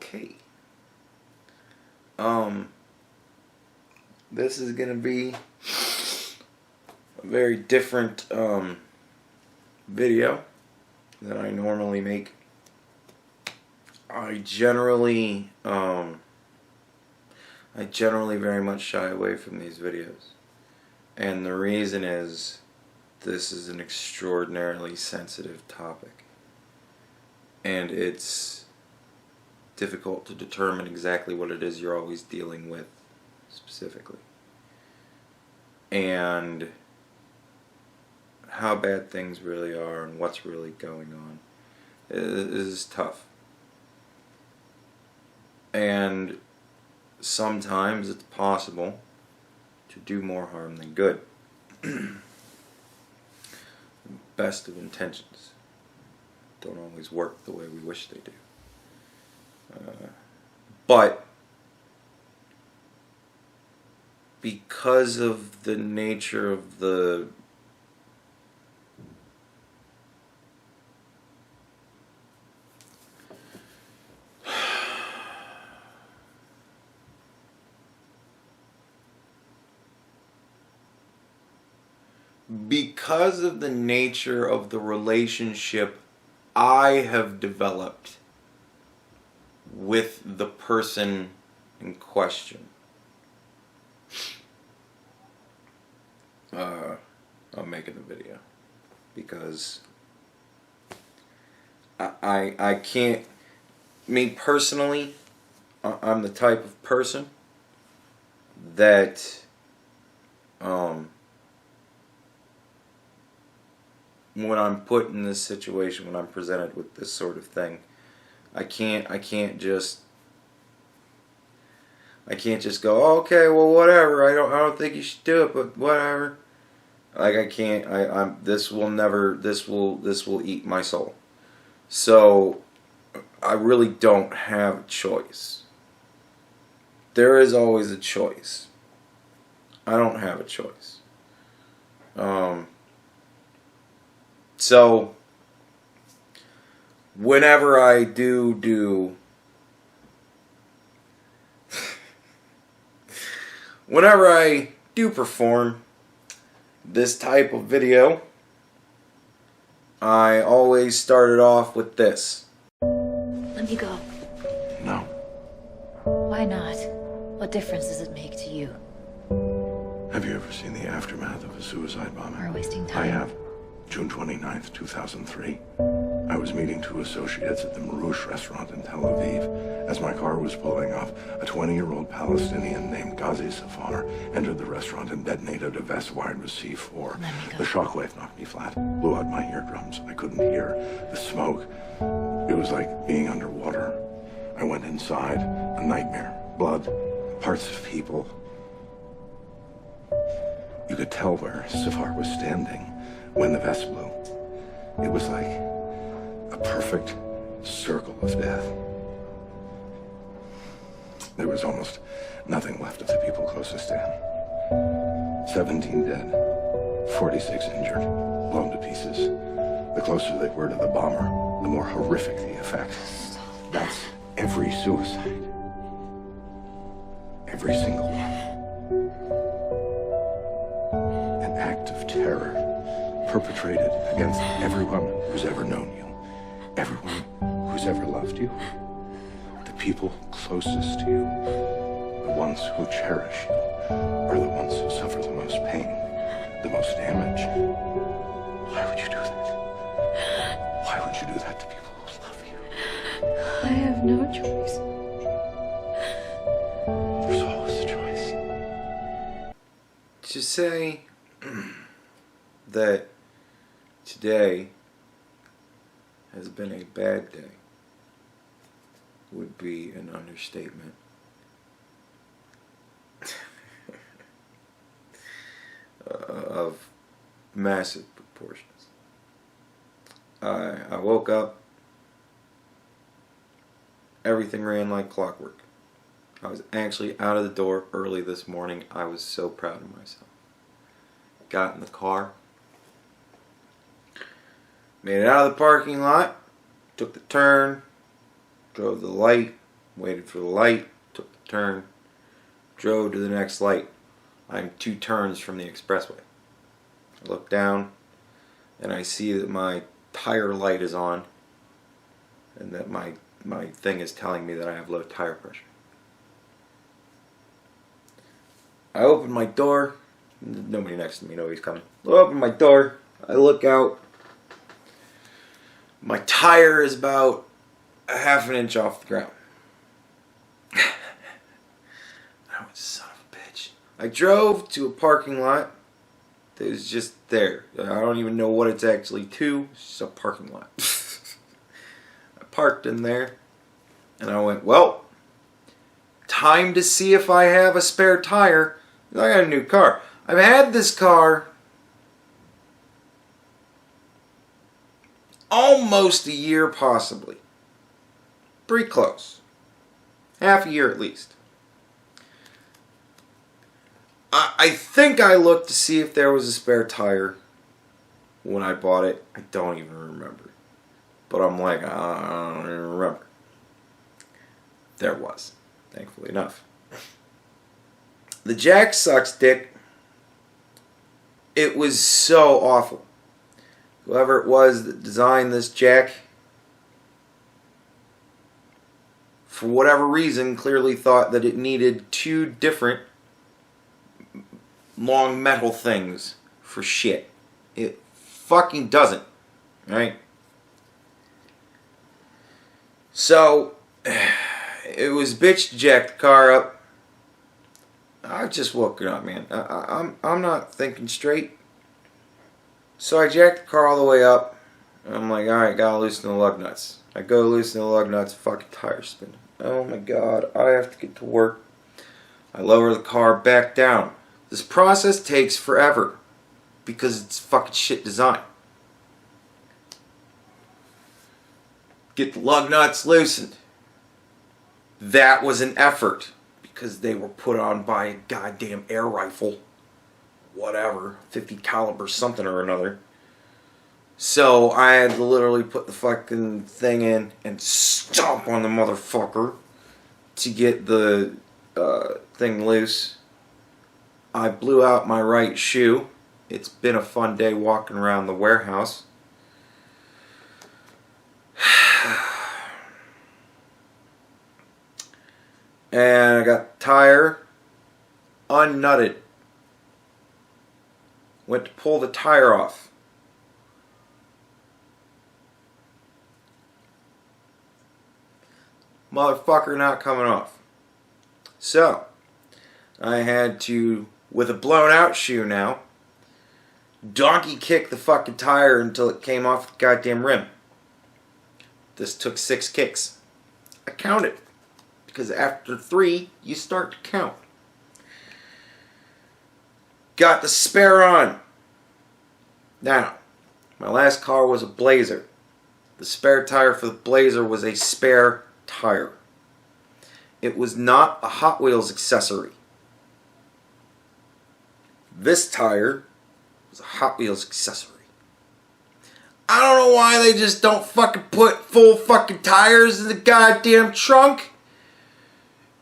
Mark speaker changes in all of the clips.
Speaker 1: Okay. This is gonna be a very different video than I normally make. I generally very much shy away from these videos, and the reason is this is an extraordinarily sensitive topic, and it's difficult to determine exactly what it is you're always dealing with specifically, and how bad things really are and what's really going on. It is tough, and sometimes it's possible to do more harm than good. Best of intentions don't always work the way we wish they do. But because of the nature of the nature of the relationship I have developed with the person in question, I'm making the video because I can't, me personally, I'm the type of person that when I'm put in this situation, when I'm presented with this sort of thing, I can't just go, oh, okay, well, whatever. I don't think you should do it, but whatever. Like, I can't. This will eat my soul. So I really don't have a choice. There is always a choice. I don't have a choice. So whenever I do perform this type of video, I always started off with this.
Speaker 2: Let me go.
Speaker 3: No.
Speaker 2: Why not? What difference does it make to you?
Speaker 3: Have you ever seen the aftermath of a suicide bombing?
Speaker 2: We're wasting time.
Speaker 3: I have. June 29th, 2003. I was meeting two associates at the Marouche restaurant in Tel Aviv. As my car was pulling off, a 20-year-old Palestinian named Ghazi Safar entered the restaurant and detonated a vest wired with C4. The shockwave knocked me flat, blew out my eardrums. I couldn't hear. The smoke, it was like being underwater. I went inside, a nightmare. Blood, parts of people. You could tell where Safar was standing when the vest blew. It was like a perfect circle of death. There was almost nothing left of the people closest to him. 17 dead, 46 injured, blown to pieces. The closer they were to the bomber, the more horrific the effect. That's every suicide. Every single one. An act of terror perpetrated against everyone who's ever known you, everyone who's ever loved you, the people closest to you, the ones who cherish you, are the ones who suffer the most pain, the most damage. Why would you do that? Why would you do that to people who love you?
Speaker 2: I have no choice.
Speaker 3: There's always a choice.
Speaker 1: To say that today has been a bad day would be an understatement. Of massive proportions. I woke up, everything ran like clockwork. I was actually out of the door early this morning. I was so proud of myself. Got in the car, made it out of the parking lot, took the turn, drove the light, Waited for the light, took the turn, drove to the next light. I'm 2 turns from the expressway. I look down and I see that my tire light is on and that my thing is telling me that I have low tire pressure. I open my door. Nobody next to me, nobody's coming. I open my door. I look out. My tire is about a half an inch off the ground. Oh, son of a bitch. I drove to a parking lot that was just there. I don't even know what it's actually to. It's just a parking lot. I parked in there and I went, well, time to see if I have a spare tire. I got a new car. I've had this car almost a year, possibly. Pretty close. Half a year at least. I think I looked to see if there was a spare tire when I bought it. I don't even remember. But I'm like, I don't even remember. There was, thankfully enough. The jack sucks dick. It was so awful. Whoever it was that designed this jack, for whatever reason, clearly thought that it needed 2 different long metal things for shit. It fucking doesn't. Right? So, it was bitch to jack the car up. I just woke up, man. I'm not thinking straight. So I jacked the car all the way up. And I'm like, alright, gotta loosen the lug nuts. I go loosen the lug nuts, fucking tire spinning. Oh my god, I have to get to work. I lower the car back down. This process takes forever because it's fucking shit design. Get the lug nuts loosened. That was an effort because they were put on by a goddamn air rifle. Whatever, 50 caliber something or another. So I had to literally put the fucking thing in and stomp on the motherfucker to get the thing loose. I blew out my right shoe. It's been a fun day walking around the warehouse. And I got the tire unnutted. Went to pull the tire off. Motherfucker not coming off. So, I had to, with a blown out shoe now, donkey kick the fucking tire until it came off the goddamn rim. This took 6 kicks. I counted. Because after 3, you start to count. Got the spare on. Now, my last car was a Blazer. The spare tire for the Blazer was a spare tire. It was not a Hot Wheels accessory. This tire was a Hot Wheels accessory. I don't know why they just don't fucking put full fucking tires in the goddamn trunk.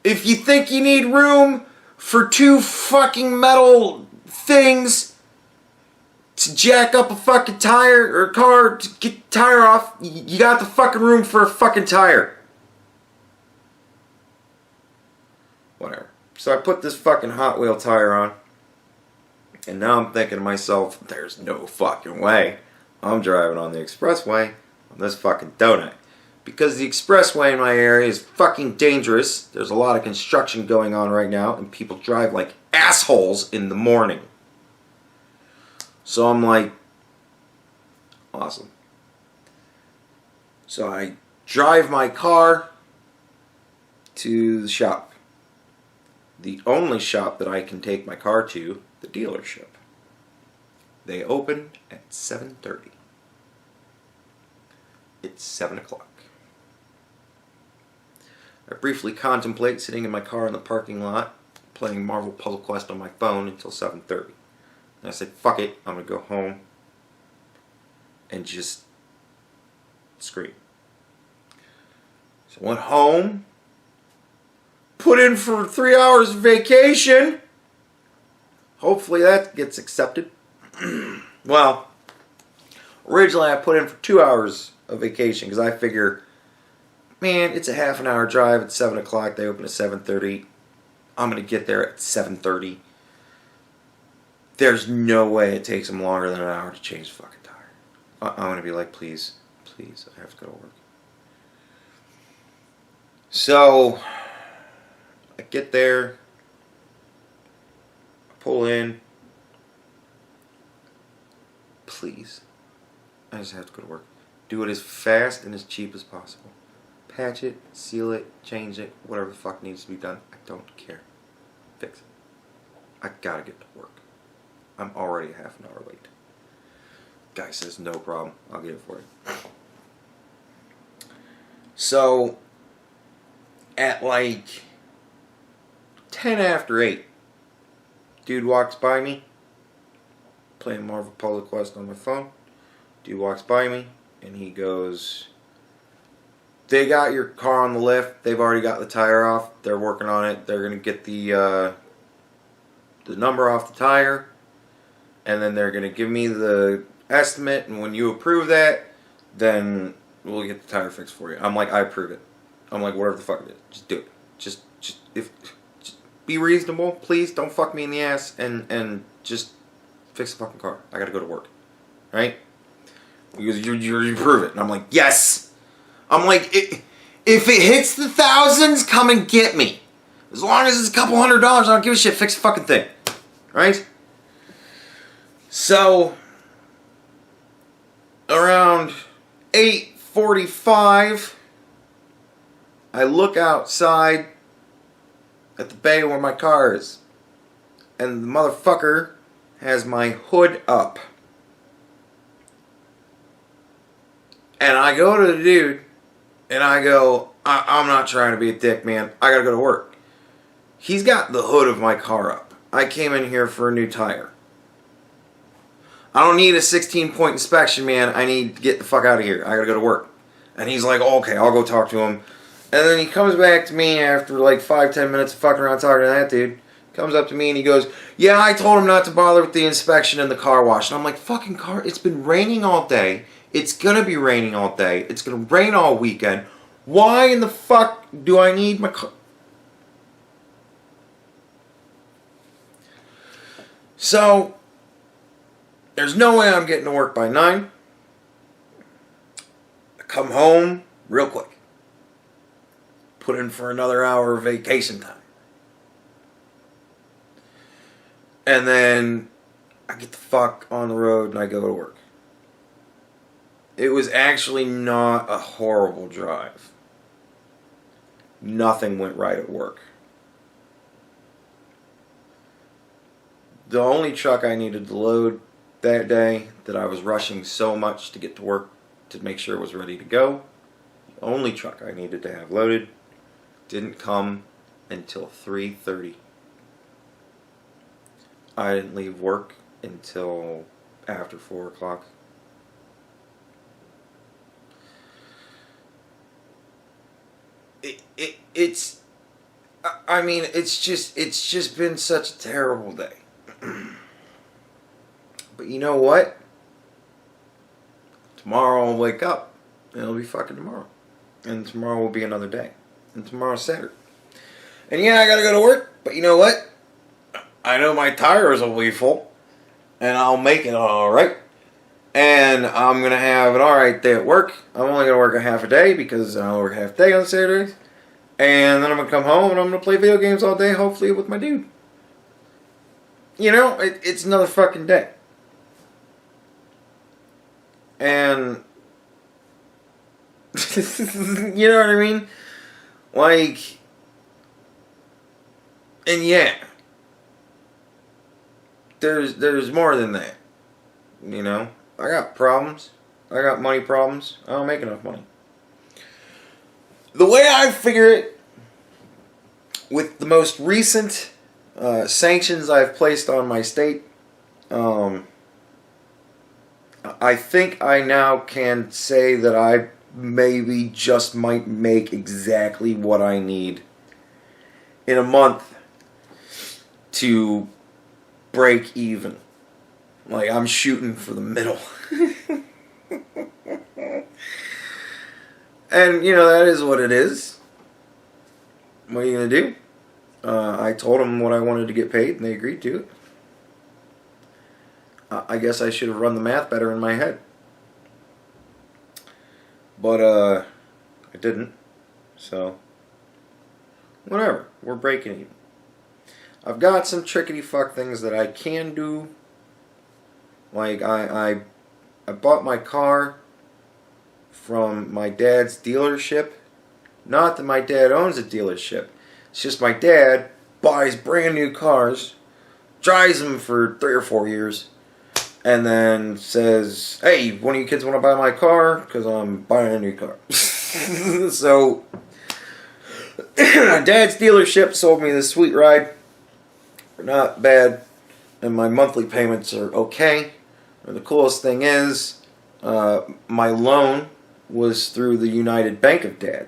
Speaker 1: If you think you need room for 2 fucking metal things to jack up a fucking tire or car to get the tire off, you got the fucking room for a fucking tire. Whatever. So I put this fucking Hot Wheel tire on. And now I'm thinking to myself, there's no fucking way I'm driving on the expressway on this fucking donut. Because the expressway in my area is fucking dangerous. There's a lot of construction going on right now, and people drive like assholes in the morning. So I'm like, awesome. So I drive my car to the shop. The only shop that I can take my car to, the dealership. They open at 7:30. It's 7 o'clock. I briefly contemplate sitting in my car in the parking lot, playing Marvel Puzzle Quest on my phone until 7:30. And I said, fuck it, I'm going to go home and just scream. So I went home, put in for 3 hours of vacation. Hopefully that gets accepted. Well, originally I put in for 2 hours of vacation because I figure, man, it's a half an hour drive. It's 7 o'clock. They open at 7:30. I'm going to get there at 7:30. There's no way it takes them longer than an hour to change the fucking tire. I'm going to be like, please, please, I have to go to work. So, I get there, I pull in. Please, I just have to go to work. Do it as fast and as cheap as possible. Patch it, seal it, change it, whatever the fuck needs to be done. I don't care. Fix it. I gotta get to work. I'm already half an hour late. Guy says, no problem. I'll get it for you. So, at like 10 after 8, dude walks by me, playing Marvel Puzzle Quest on my phone. Dude walks by me, and he goes, they got your car on the lift. They've already got the tire off. They're working on it. They're going to get the number off the tire, and then they're going to give me the estimate, and when you approve that, then we'll get the tire fixed for you. I'm like, I approve it. I'm like, whatever the fuck it is, just do it. Just be reasonable, please. Don't fuck me in the ass, and just fix the fucking car. I gotta go to work, right? Because you approve it, and I'm like, yes. I'm like, if it hits the thousands, come and get me. As long as it's a couple $100, I don't give a shit. Fix the fucking thing, right? So, around 8:45, I look outside at the bay where my car is, and the motherfucker has my hood up. And I go to the dude, and I go, I'm not trying to be a dick, man. I gotta go to work. He's got the hood of my car up. I came in here for a new tire. I don't need a 16-point inspection, man. I need to get the fuck out of here. I gotta go to work. And he's like, oh, okay, I'll go talk to him. And then he comes back to me after like 5-10 minutes of fucking around talking to that dude. Comes up to me and he goes, yeah, I told him not to bother with the inspection and the car wash. And I'm like, fucking car, it's been raining all day. It's gonna be raining all day. It's gonna rain all weekend. Why in the fuck do I need my car? So, there's no way I'm getting to work by 9. I come home real quick. Put in for another hour of vacation time. And then I get the fuck on the road and I go to work. It was actually not a horrible drive. Nothing went right at work. The only truck I needed to load that day that I was rushing so much to get to work to make sure it was ready to go, the only truck I needed to have loaded didn't come until 3:30. I didn't leave work until after 4 o'clock. It's I mean, it's just been such a terrible day. But you know what? Tomorrow I'll wake up and it'll be fucking tomorrow. And tomorrow will be another day. And tomorrow's Saturday. And yeah, I gotta go to work, but you know what? I know my tires will be full. And I'll make it alright. And I'm gonna have an alright day at work. I'm only gonna work a half a day because I'll work half a day on Saturdays. And then I'm gonna come home and I'm gonna play video games all day, hopefully with my dude. You know, it's another fucking day. And you know what I mean? Like, and yeah, there's more than that. You know, I got problems. I got money problems. I don't make enough money. The way I figure it, with the most recent sanctions I've placed on my state, I think I now can say that I maybe just might make exactly what I need in a month to break even. Like, I'm shooting for the middle. And, you know, that is what it is. What are you going to do? I told them what I wanted to get paid, and they agreed to it. I guess I should have run the math better in my head. But, I didn't. So, whatever. We're breaking even. I've got some trickety fuck things that I can do. Like, I bought my car from my dad's dealership. Not that my dad owns a dealership. It's just my dad buys brand new cars, drives them for 3 or 4 years, and then says, hey, one of you kids want to buy my car? Because I'm buying a new car. So, my dad's dealership sold me this sweet ride. Not bad. And my monthly payments are okay. And the coolest thing is, my loan was through the United Bank of Dad.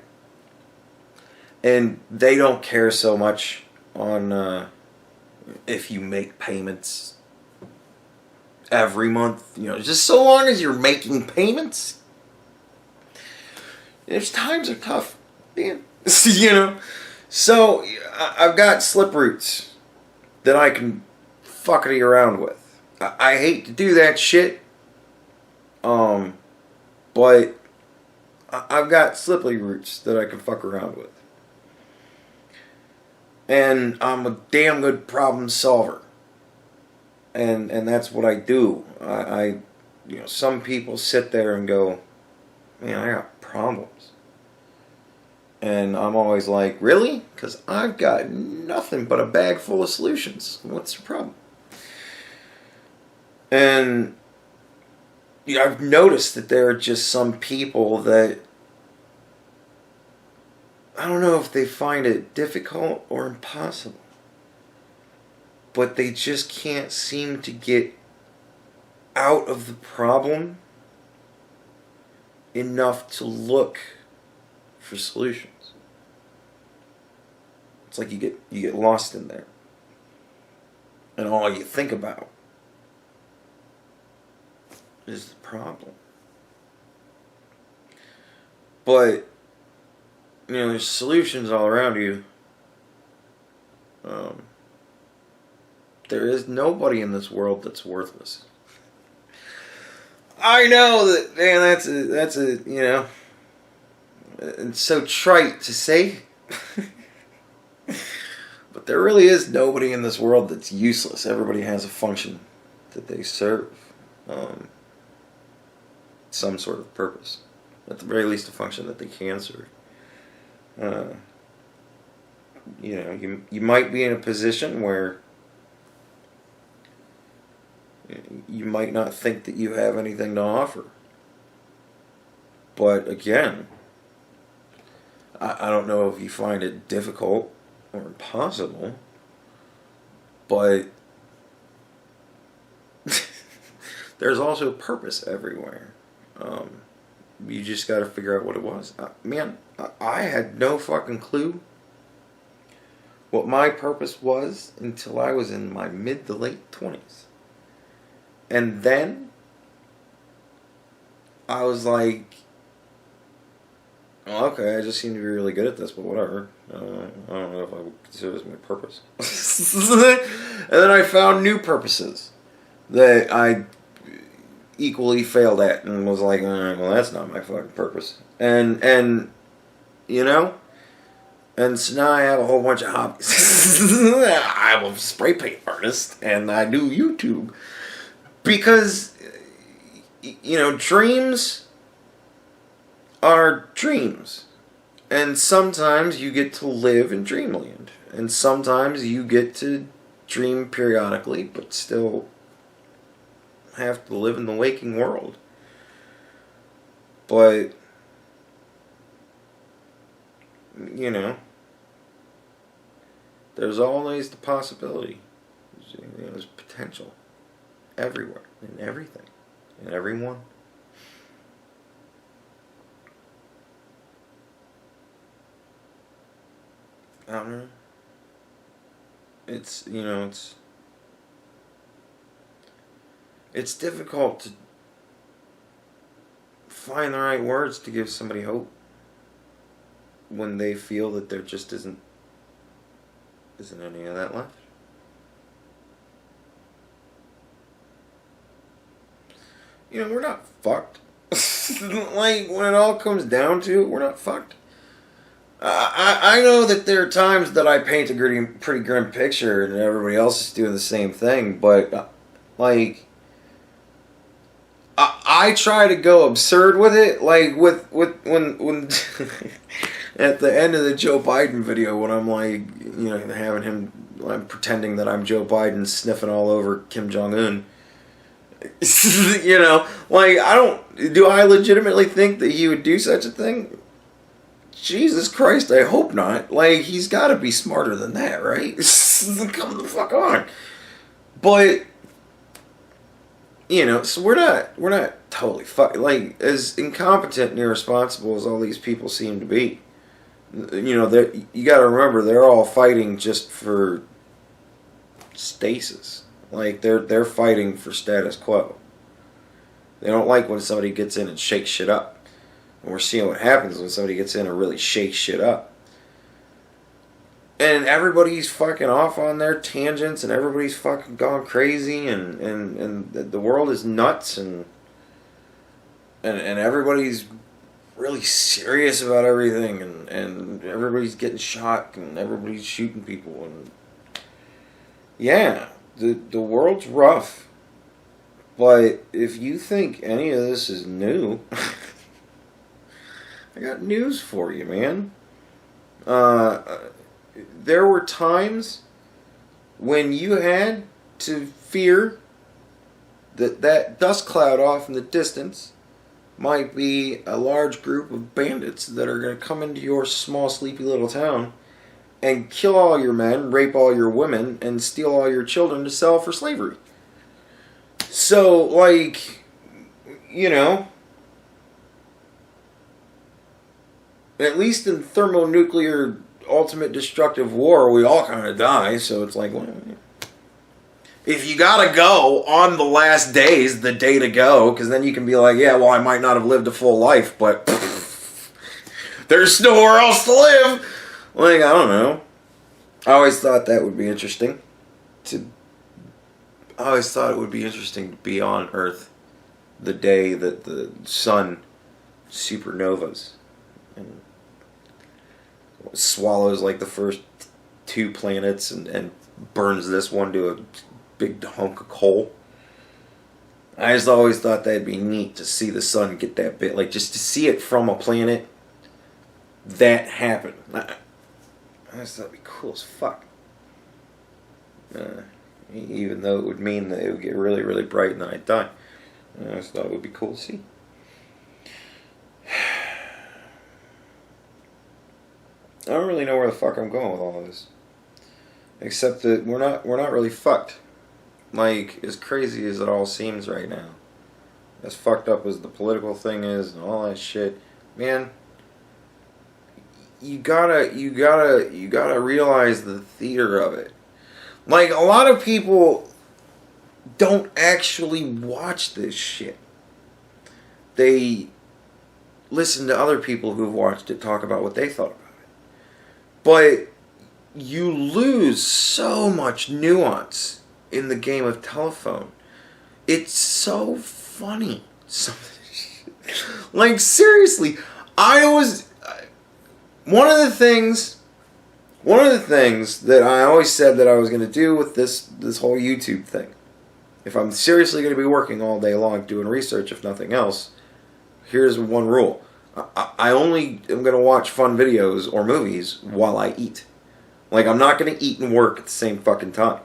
Speaker 1: And they don't care so much on if you make payments every month. You know, just so long as you're making payments. If times are tough, man. You know? So, I've got slip routes that I can fuckity around with. I hate to do that shit. But I've got slippery routes that I can fuck around with. And I'm a damn good problem solver. And that's what I do. You know, some people sit there and go, man, I got problems. And I'm always like, really? Because I've got nothing but a bag full of solutions. What's the problem? And you know, I've noticed that there are just some people that, I don't know if they find it difficult or impossible, but they just can't seem to get out of the problem enough to look for solutions. It's like you get lost in there, and all you think about is the problem. But you know, there's solutions all around you. There is nobody in this world that's worthless. I know that, man. That's a you know, it's so trite to say. But there really is nobody in this world that's useless. Everybody has a function that they serve. Some sort of purpose. At the very least, a function that they can serve. You know, you might be in a position where you might not think that you have anything to offer. But again, I don't know if you find it difficult or impossible, but there's also purpose everywhere. You just got to figure out what it was. Man, I had no fucking clue what my purpose was until I was in my mid to late 20s. And then I was like, oh, okay, I just seem to be really good at this, but whatever. I don't know if I would consider this my purpose. And then I found new purposes that I equally failed at and was like, well, that's not my fucking purpose. And you know, and so now I have a whole bunch of hobbies. I'm a spray paint artist and I do YouTube because, you know, dreams are dreams, and sometimes you get to live in dreamland, and sometimes you get to dream periodically but still have to live in the waking world. But you know, there's always the possibility. You know, there's potential everywhere, in everything, in everyone. I don't know. it's it's difficult to find the right words to give somebody hope when they feel that there just isn't any of that left. We're not fucked. Like, when it all comes down to it, we're not fucked. I know that there are times that I paint a pretty grim picture and everybody else is doing the same thing, but, like, I try to go absurd with it, like, with when at the end of the Joe Biden video, when I'm, like, having him, I'm pretending that I'm Joe Biden sniffing all over Kim Jong-un. Like, do I legitimately think that he would do such a thing? Jesus Christ, I hope not. Like, he's got to be smarter than that, right? Come the fuck on. But, so we're not totally fucked. Like, as incompetent and irresponsible as all these people seem to be, you got to remember, they're all fighting just for stasis. Like, they're fighting for status quo. They don't like when somebody gets in and shakes shit up. And we're seeing what happens when somebody gets in and really shakes shit up. And everybody's fucking off on their tangents, and everybody's fucking gone crazy, and the world is nuts, and everybody's really serious about everything, and everybody's getting shot, and everybody's shooting people, and yeah. The world's rough, but if you think any of this is new, I got news for you, man. There were times when you had to fear that dust cloud off in the distance might be a large group of bandits that are going to come into your small, sleepy little town and kill all your men, rape all your women, and steal all your children to sell for slavery. So, like, at least in thermonuclear ultimate destructive war, we all kind of die, so it's like, well, if you gotta go on the last days, the day to go, because then you can be like, yeah, well, I might not have lived a full life, but there's nowhere else to live. Like, I don't know. I always thought that would be interesting. I always thought it would be interesting to be on Earth the day that the sun supernovas and swallows like the first 2 planets and burns this one to a big hunk of coal. I just always thought that'd be neat to see the sun get that bit, like just to see it from a planet that happen. I just thought it'd be cool as fuck. Even though it would mean that it would get really, really bright and then I'd die. I just thought it would be cool to see. I don't really know where the fuck I'm going with all of this. Except that we're not really fucked. Like, as crazy as it all seems right now. As fucked up as the political thing is and all that shit. Man, you gotta realize the theater of it. Like, a lot of people don't actually watch this shit. They listen to other people who've watched it talk about what they thought about it. But you lose so much nuance in the game of telephone. It's so funny. Like, seriously, one of the things that I always said that I was going to do with this whole YouTube thing, if I'm seriously going to be working all day long doing research, if nothing else, here's one rule. I only am going to watch fun videos or movies while I eat. Like, I'm not going to eat and work at the same fucking time.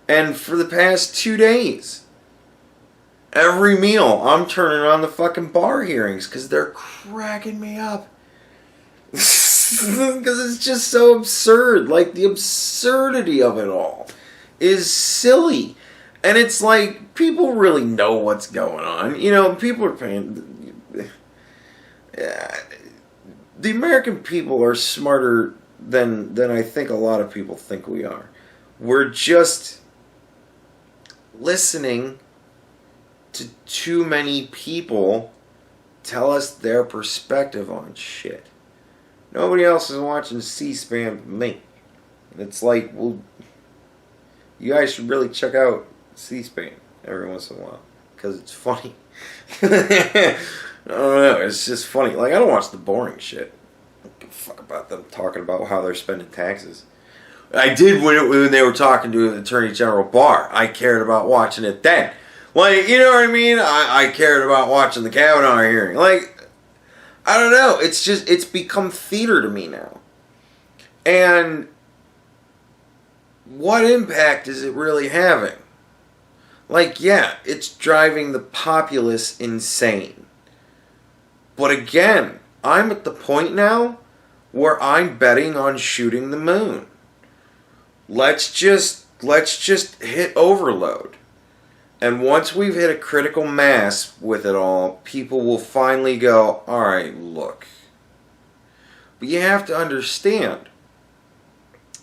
Speaker 1: And for the past 2 days, every meal, I'm turning on the fucking bar hearings because they're cracking me up. Because it's just so absurd. Like, the absurdity of it all is silly. And it's like, people really know what's going on. People are paying... The American people are smarter than I think a lot of people think we are. we're just listening to too many people tell us their perspective on shit. Nobody else is watching C-SPAN but me. It's like, well, you guys should really check out C-SPAN every once in a while, because it's funny. I don't know, it's just funny. Like, I don't watch the boring shit. I don't give a fuck about them talking about how they're spending taxes. I did when they were talking to Attorney General Barr. I cared about watching it then. Like, you know what I mean? I cared about watching the Kavanaugh hearing. Like, I don't know. It's just, it's become theater to me now. And what impact is it really having? Like, yeah, it's driving the populace insane. But again, I'm at the point now where I'm betting on shooting the moon. Let's just hit overload. And once we've hit a critical mass with it all, people will finally go, alright, look. But you have to understand,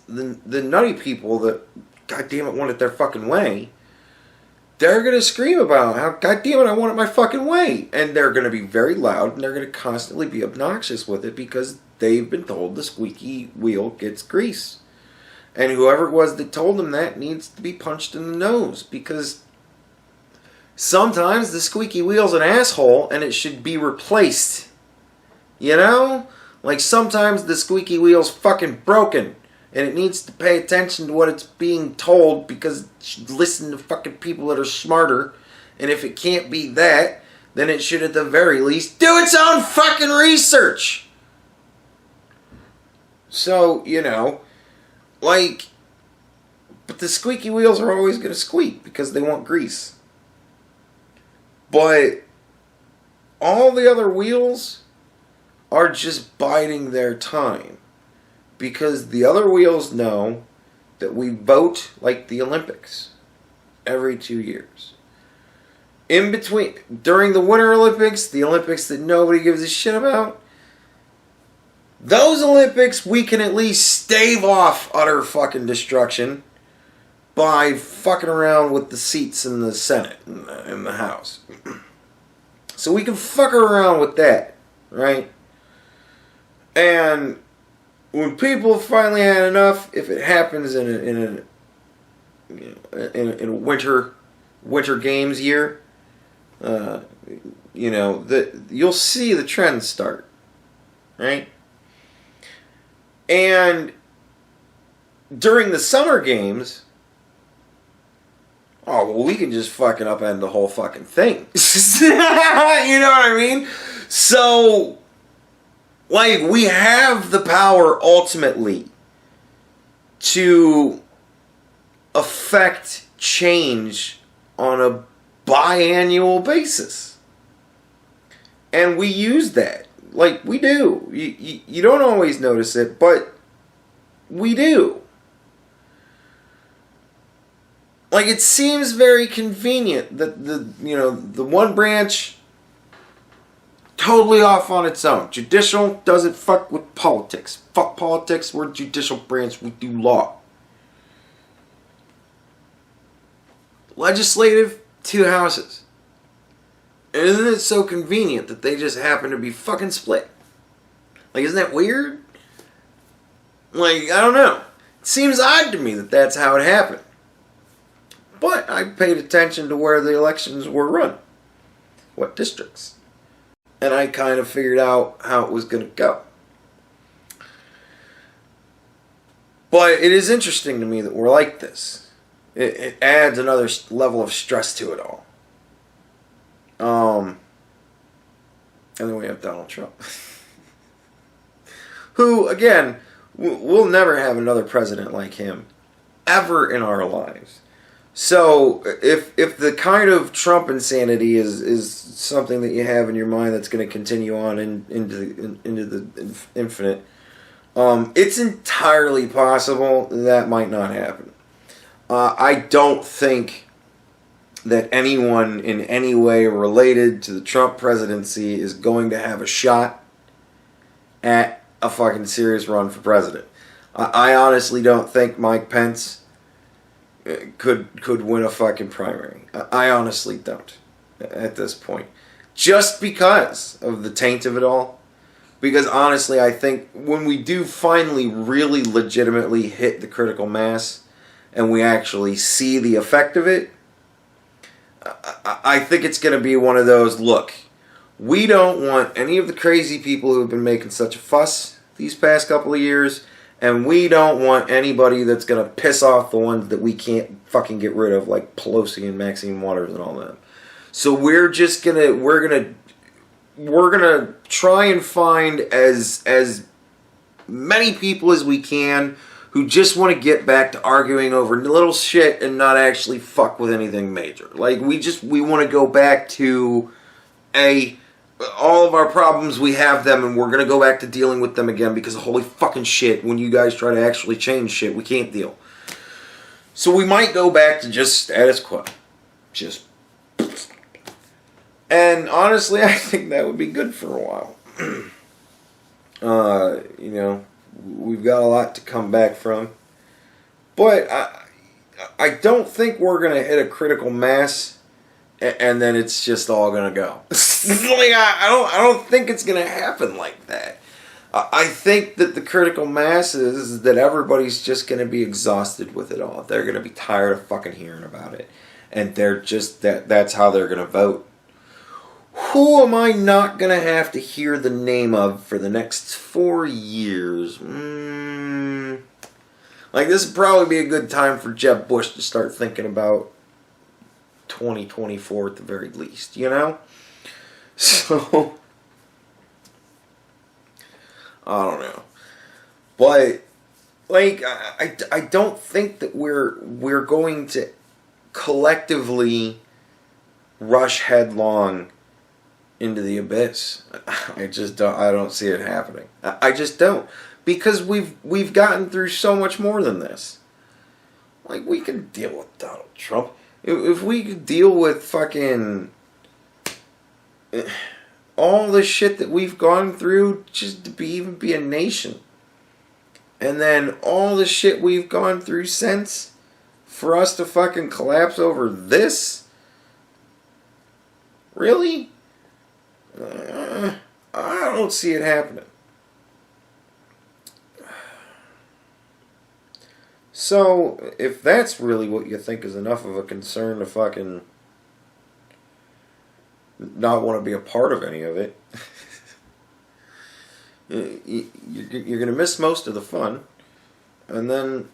Speaker 1: the nutty people that, goddammit, want it their fucking way, they're going to scream about how, goddammit, I want it my fucking way. And they're going to be very loud, and they're going to constantly be obnoxious with it because they've been told the squeaky wheel gets grease. And whoever it was that told them that needs to be punched in the nose, because sometimes the squeaky wheel's an asshole and it should be replaced. You know? Like, sometimes the squeaky wheel's fucking broken and it needs to pay attention to what it's being told, because it should listen to fucking people that are smarter. And if it can't be that, then it should at the very least do its own fucking research. So, you know, like, but the squeaky wheels are always going to squeak because they want grease. But all the other wheels are just biding their time, because the other wheels know that we vote like the Olympics every 2 years. In between, during the Winter Olympics, the Olympics that nobody gives a shit about, those Olympics, we can at least stave off utter fucking destruction by fucking around with the seats in the Senate and in the House. So we can fuck around with that, right? And when people finally had enough, if it happens in a winter games year, you know, you'll see the trends start, right? And during the summer games, oh, well, we can just fucking upend the whole fucking thing. You know what I mean? So, like, we have the power ultimately to affect change on a biannual basis. And we use that. Like, we do. You don't always notice it, but we do. Like, it seems very convenient that the one branch totally off on its own. Judicial doesn't fuck with politics. Fuck politics, we're judicial branch, we do law. Legislative, 2 houses. And isn't it so convenient that they just happen to be fucking split? Like, isn't that weird? Like, I don't know. It seems odd to me that that's how it happened. But I paid attention to where the elections were run. What districts. And I kind of figured out how it was going to go. But it is interesting to me that we're like this. It adds another level of stress to it all. And then we have Donald Trump. Who, again, we'll never have another president like him ever in our lives. So, if the kind of Trump insanity is something that you have in your mind that's going to continue on into the infinite, it's entirely possible that might not happen. I don't think that anyone in any way related to the Trump presidency is going to have a shot at a fucking serious run for president. I honestly don't think Mike Pence could win a fucking primary. I honestly don't at this point. Just because of the taint of it all. Because honestly, I think when we do finally really legitimately hit the critical mass and we actually see the effect of it, I think it's going to be one of those, look, we don't want any of the crazy people who have been making such a fuss these past couple of years, and we don't want anybody that's going to piss off the ones that we can't fucking get rid of, like Pelosi and Maxine Waters and all that. So we're gonna try and find as many people as we can who just want to get back to arguing over little shit and not actually fuck with anything major. Like, we want to go back to all of our problems, we have them, and we're going to go back to dealing with them again because holy fucking shit, when you guys try to actually change shit, we can't deal. So we might go back to just status quo. Just... And honestly, I think that would be good for a while. You know, we've got a lot to come back from. But I don't think we're going to hit a critical mass and then it's just all going to go. Like, I don't think it's going to happen like that. I think that the critical mass is that everybody's just going to be exhausted with it all. They're going to be tired of fucking hearing about it. And they're just, that's how they're going to vote. Who am I not going to have to hear the name of for the next 4 years? Like, this would probably be a good time for Jeb Bush to start thinking about 2024 at the very least, you know? So, I don't know. But, like, I don't think that we're going to collectively rush headlong into the abyss. I don't see it happening. I just don't. Because we've gotten through so much more than this. Like, we can deal with Donald Trump. If we could deal with fucking all the shit that we've gone through just to even be a nation. And then all the shit we've gone through since, for us to fucking collapse over this? Really? I don't see it happening. So, if that's really what you think is enough of a concern to fucking not want to be a part of any of it, you're going to miss most of the fun, and then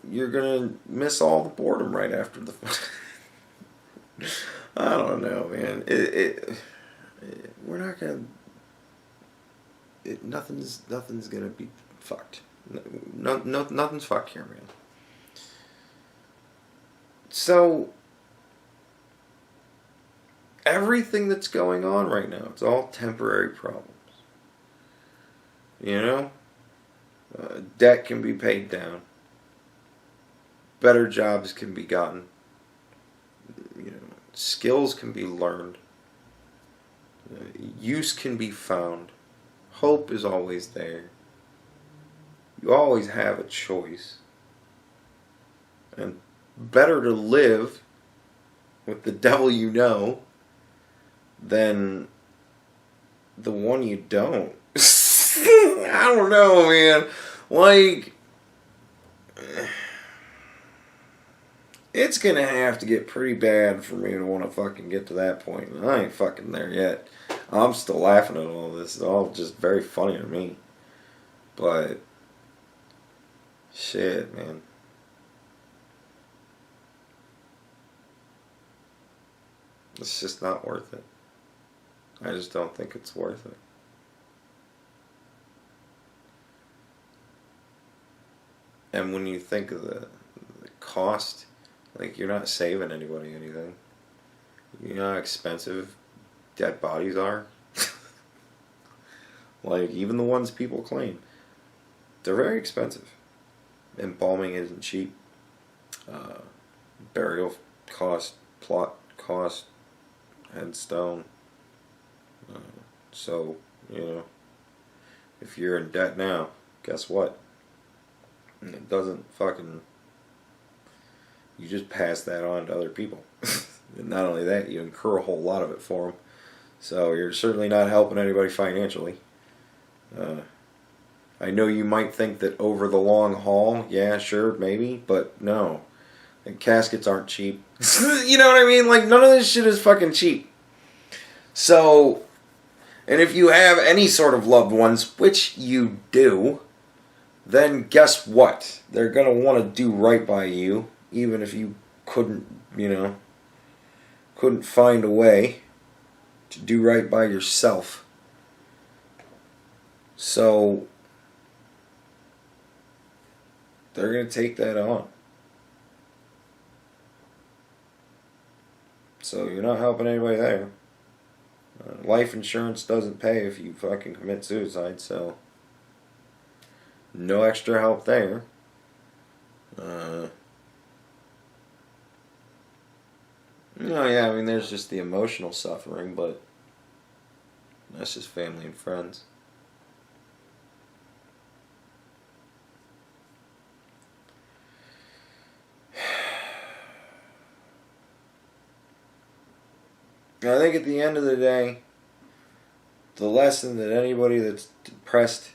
Speaker 1: you're going to miss all the boredom right after the fun. I don't know, man. We're not gonna. Nothing's gonna be fucked. Nothing's fucked here, man. So everything that's going on right now, it's all temporary problems. You know, debt can be paid down. Better jobs can be gotten. You know, skills can be learned. Use can be found. Hope is always there. You always have a choice. And better to live with the devil you know than the one you don't. I don't know, man. Like, it's gonna have to get pretty bad for me to want to fucking get to that point. And I ain't fucking there yet. I'm still laughing at all this. It's all just very funny to me. But, shit, man. It's just not worth it. I just don't think it's worth it. And when you think of the cost, like, you're not saving anybody anything. You know how expensive dead bodies are? Like, even the ones people claim, they're very expensive. Embalming isn't cheap. Burial cost, plot cost, headstone. So, you know, if you're in debt now, guess what? It doesn't fucking you just pass that on to other people. And not only that, you incur a whole lot of it for them. So you're certainly not helping anybody financially. I know you might think that over the long haul, yeah, sure, maybe, but no. And caskets aren't cheap. You know what I mean? Like, none of this shit is fucking cheap. So, and if you have any sort of loved ones, which you do, then guess what? They're going to want to do right by you, even if you couldn't, couldn't find a way to do right by yourself. So, they're going to take that on. So you're not helping anybody there. Life insurance doesn't pay if you fucking commit suicide, so no extra help there. Yeah, I mean, there's just the emotional suffering, but that's just family and friends. I think at the end of the day, the lesson that anybody that's depressed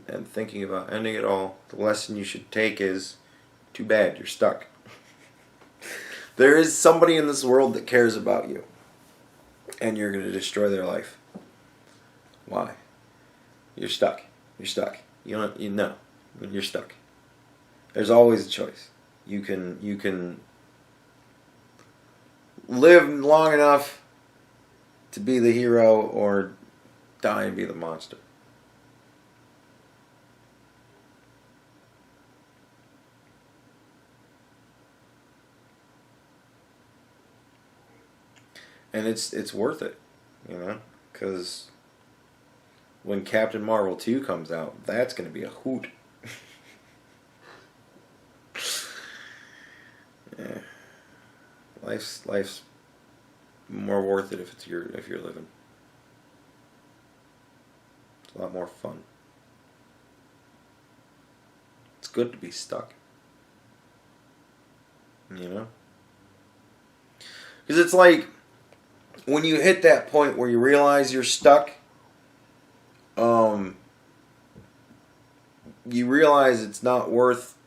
Speaker 1: and thinking about ending it all, the lesson you should take is, too bad, you're stuck. There is somebody in this world that cares about you, and you're going to destroy their life. Why? You're stuck. You're stuck. You're stuck. There's always a choice. You can live long enough to be the hero or die and be the monster. And it's worth it, because when Captain Marvel 2 comes out, that's going to be a hoot. Yeah. Life's more worth it if you're living. It's a lot more fun. It's good to be stuck. Because it's like when you hit that point where you realize you're stuck, you realize it's not worth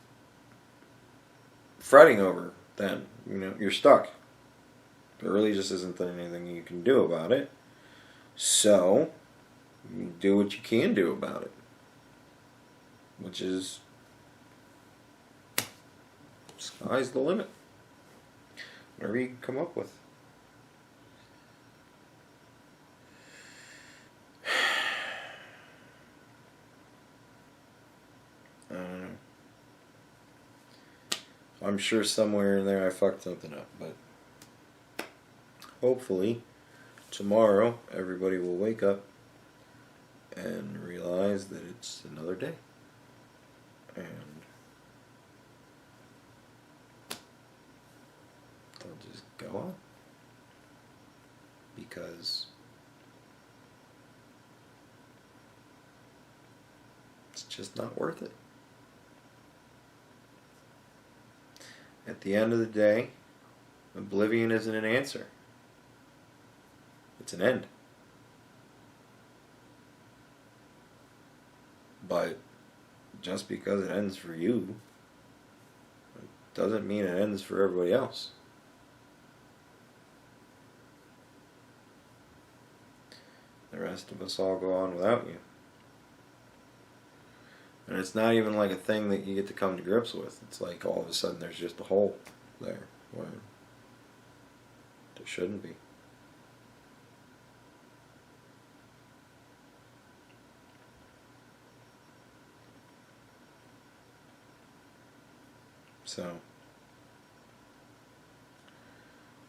Speaker 1: fretting over then. You're stuck. There really just isn't anything you can do about it. So, you do what you can do about it. Which is, sky's the limit. Whatever you can come up with. I don't know. I'm sure somewhere in there I fucked something up, but hopefully tomorrow everybody will wake up and realize that it's another day. And they'll just go on. Because it's just not worth it. At the end of the day, oblivion isn't an answer. It's an end. But just because it ends for you, it doesn't mean it ends for everybody else. The rest of us all go on without you. And it's not even like a thing that you get to come to grips with. It's like all of a sudden there's just a hole there where there shouldn't be. So,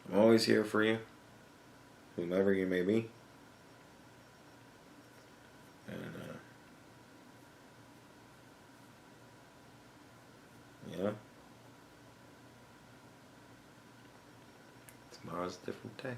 Speaker 1: I'm always here for you, whomever you may be. And, tomorrow's a different day.